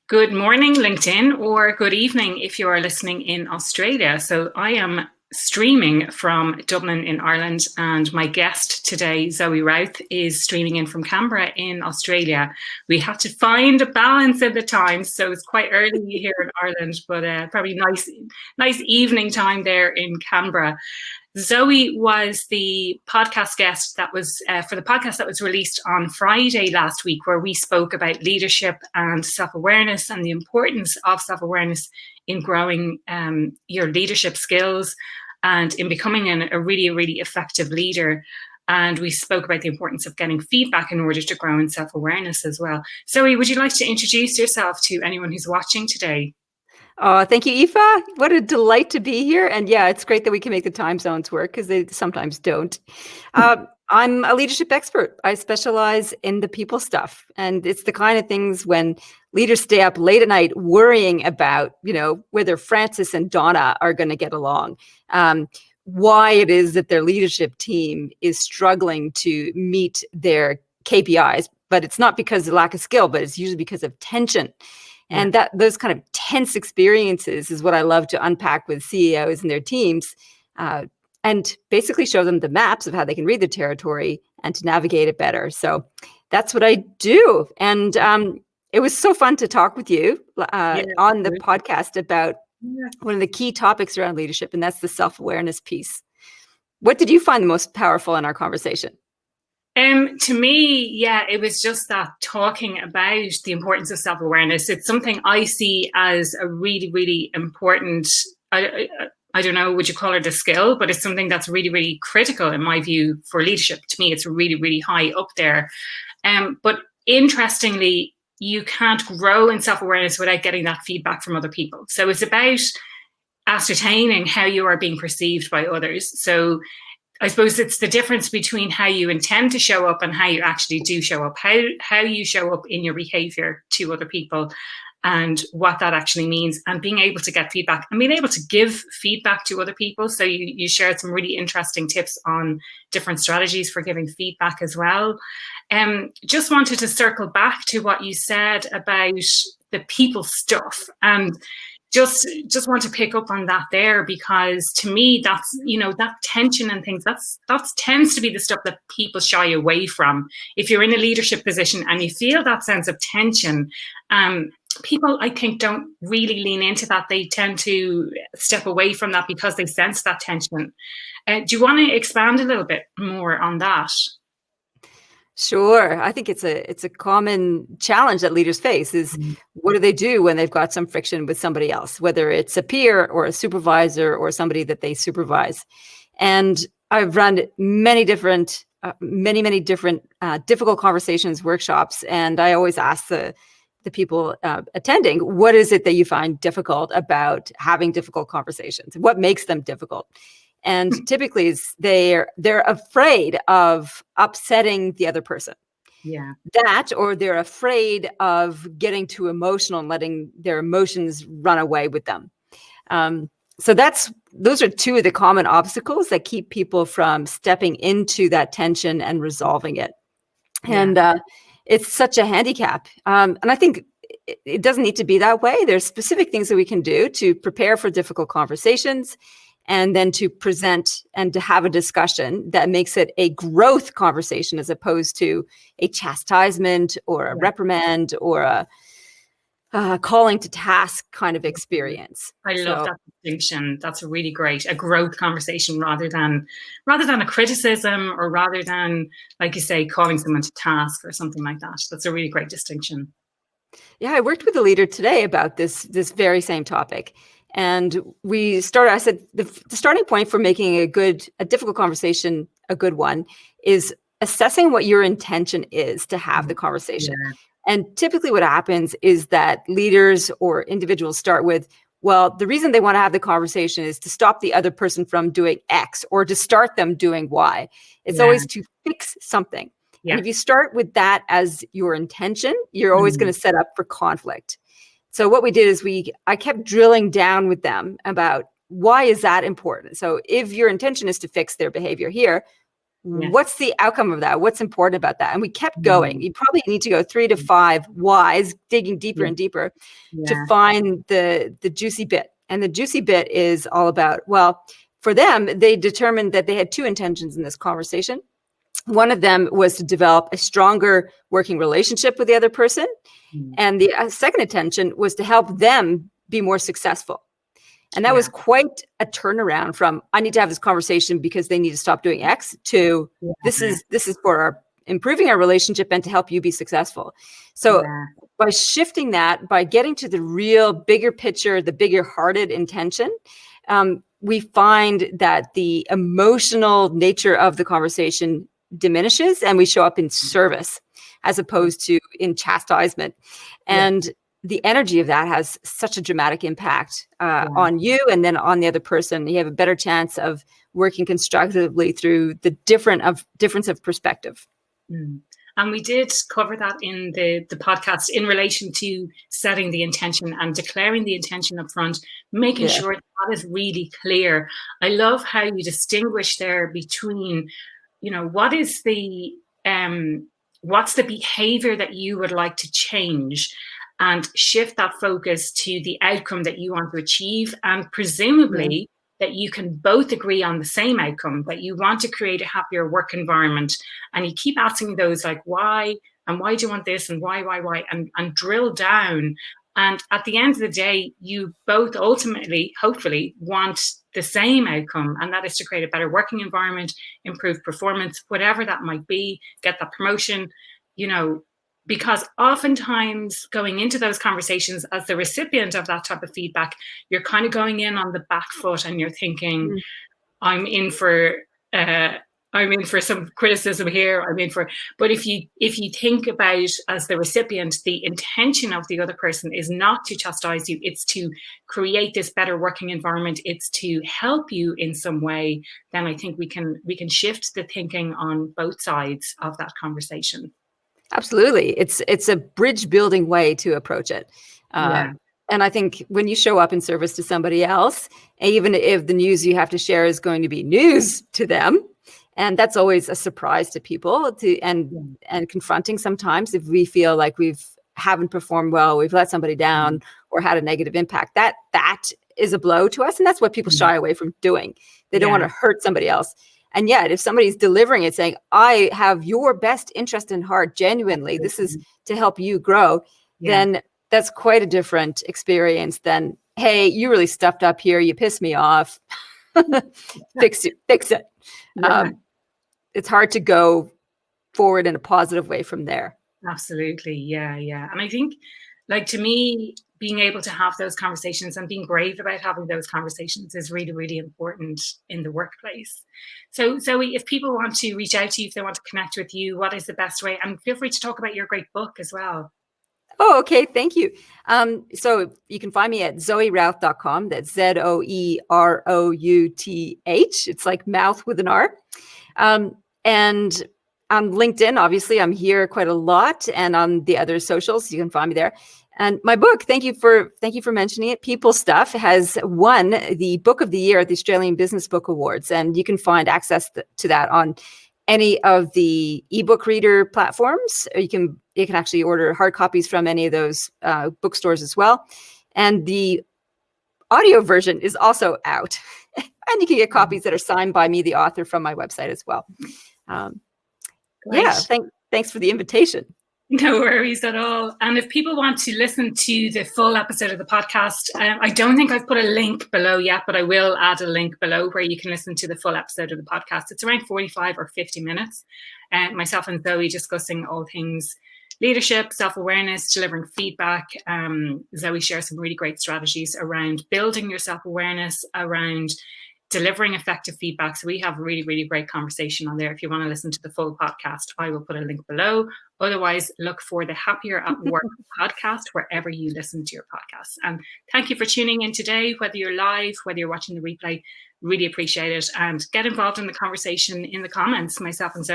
Good morning, LinkedIn, or good evening if you are listening in Australia. So I am streaming from Dublin in Ireland, and my guest today, Zoe Routh, is streaming in from Canberra in Australia. We had to find a balance in the times, so it's quite early here in Ireland, but probably nice evening time there in Canberra. Zoe was the podcast guest that was for the podcast that was released on Friday last week, where we spoke about leadership and self-awareness and the importance of self-awareness in growing your leadership skills and in becoming a really effective leader. And we spoke about the importance of getting feedback in order to grow in self-awareness as well. Zoe, would you like to introduce yourself to anyone who's watching today? Oh, thank you, Aoife. What a delight to be here. And yeah, it's great that we can make the time zones work because they sometimes don't. I'm a leadership expert. I specialize in the people stuff. And it's the kind of things when leaders stay up late at night worrying about, whether Francis and Donna are going to get along, why it is that their leadership team is struggling to meet their KPIs. But it's not because of lack of skill, but it's usually because of tension. And those kind of tense experiences is what I love to unpack with CEOs and their teams, and basically show them the maps of how they can read the territory and to navigate it better. So that's what I do. And it was so fun to talk with you on the podcast about one of the key topics around leadership, and that's the self-awareness piece. What did you find the most powerful in our conversation? To me, it was just that talking about the importance of self-awareness. It's something I see as a really important, I don't know, would you call it a skill, but it's something that's really critical in my view for leadership. To me, it's really high up there. But interestingly, you can't grow in self-awareness without getting that feedback from other people. So it's about ascertaining how you are being perceived by others. So I suppose it's the difference between how you intend to show up and how you actually do show up, how you show up in your behavior to other people and what that actually means, and being able to get feedback and being able to give feedback to other people. So you shared some really interesting tips on different strategies for giving feedback as well. Just wanted to circle back to what you said about the people stuff, and just want to pick up on that there, because to me, that's, that tension and things, that tends to be the stuff that people shy away from. If you're in a leadership position and you feel that sense of tension, people, I think, don't really lean into that. They tend to step away from that because they sense that tension. Do you want to expand a little bit more on that? Sure. I think it's a common challenge that leaders face is what do they do when they've got some friction with somebody else, whether it's a peer or a supervisor or somebody that they supervise. And I've run many different difficult conversations, workshops, and I always ask the people attending, what is it that you find difficult about having difficult conversations? What makes them difficult? And typically they're afraid of upsetting the other person. Yeah. That, or they're afraid of getting too emotional and letting their emotions run away with them. So those are two of the common obstacles that keep people from stepping into that tension and resolving it. Yeah. And it's such a handicap. And I think it doesn't need to be that way. There's specific things that we can do to prepare for difficult conversations, and then to present and to have a discussion that makes it a growth conversation as opposed to a chastisement or a reprimand or a calling to task kind of experience. I love that distinction. That's really great. A growth conversation rather than a criticism, or rather than, like you say, calling someone to task or something like that. That's a really great distinction. Yeah, I worked with a leader today about this very same topic. And I said, the starting point for making a difficult conversation a good one is assessing what your intention is to have the conversation. Yeah. And typically what happens is that leaders or individuals start with, well, the reason they want to have the conversation is to stop the other person from doing X or to start them doing Y. It's always to fix something. Yeah. And if you start with that as your intention, you're always going to set up for conflict. So what we did is I kept drilling down with them about why is that important? So if your intention is to fix their behavior here, Yeah. What's the outcome of that? What's important about that? And we kept going. Mm. You probably need to go 3 to 5 whys, digging deeper Yeah. and deeper to Yeah. find the juicy bit. And the juicy bit is all about, well, for them, they determined that they had 2 intentions in this conversation. One of them was to develop a stronger working relationship with the other person. Mm. And the second intention was to help them be more successful. And that was quite a turnaround from, I need to have this conversation because they need to stop doing X, to this is for improving our relationship and to help you be successful. So by shifting that, by getting to the real bigger picture, the bigger hearted intention, we find that the emotional nature of the conversation diminishes and we show up in service as opposed to in chastisement. And the energy of that has such a dramatic impact on you and then on the other person. You have a better chance of working constructively through the difference of perspective. Mm. And we did cover that in the podcast in relation to setting the intention and declaring the intention up front, making sure that is really clear. I love how you distinguish there between, you know, what's the behavior that you would like to change, and shift that focus to the outcome that you want to achieve. And presumably that you can both agree on the same outcome, that you want to create a happier work environment. And you keep asking those like, why? And why do you want this? And why? And drill down. And at the end of the day, you both ultimately, hopefully, want the same outcome. And that is to create a better working environment, improve performance, whatever that might be, get that promotion, you know, because oftentimes going into those conversations as the recipient of that type of feedback, you're kind of going in on the back foot and you're thinking, I'm in for some criticism here. But if you think about as the recipient, the intention of the other person is not to chastise you, it's to create this better working environment, it's to help you in some way, then I think we can shift the thinking on both sides of that conversation. Absolutely. It's a bridge building way to approach it. And I think when you show up in service to somebody else, even if the news you have to share is going to be news to them, and that's always a surprise to people, and confronting sometimes if we feel like haven't performed well, we've let somebody down or had a negative impact, that is a blow to us. And that's what people shy away from doing. They don't want to hurt somebody else. And yet, if somebody's delivering it, saying, I have your best interest in heart, genuinely, this is to help you grow, then that's quite a different experience than, hey, you really stuffed up here. You pissed me off. Fix it. It's hard to go forward in a positive way from there. Absolutely. Yeah. And I think, like, to me, being able to have those conversations and being brave about having those conversations is really, really important in the workplace. So, Zoe, if people want to reach out to you, if they want to connect with you, what is the best way? And feel free to talk about your great book as well. Oh, okay. Thank you. So you can find me at zoerouth.com. That's ZoeRouth. It's like mouth with an R. And on LinkedIn, obviously, I'm here quite a lot, and on the other socials, you can find me there. And my book, thank you for mentioning it, People Stuff, has won the Book of the Year at the Australian Business Book Awards, and you can find access to that on any of the ebook reader platforms. You can actually order hard copies from any of those bookstores as well. And the audio version is also out, and you can get copies that are signed by me, the author, from my website as well. Thanks for the invitation. No worries at all. And if people want to listen to the full episode of the podcast, I don't think I've put a link below yet, but I will add a link below where you can listen to the full episode of the podcast. It's around 45 or 50 minutes. Myself and Zoe discussing all things leadership, self-awareness, delivering feedback. Zoe shares some really great strategies around building your self-awareness, around delivering effective feedback. So we have a really, really great conversation on there. If you want to listen to the full podcast, I will put a link below. Otherwise, look for the Happier at Work podcast wherever you listen to your podcasts. And thank you for tuning in today, whether you're live, whether you're watching the replay. Really appreciate it. And get involved in the conversation in the comments. Myself and Zoe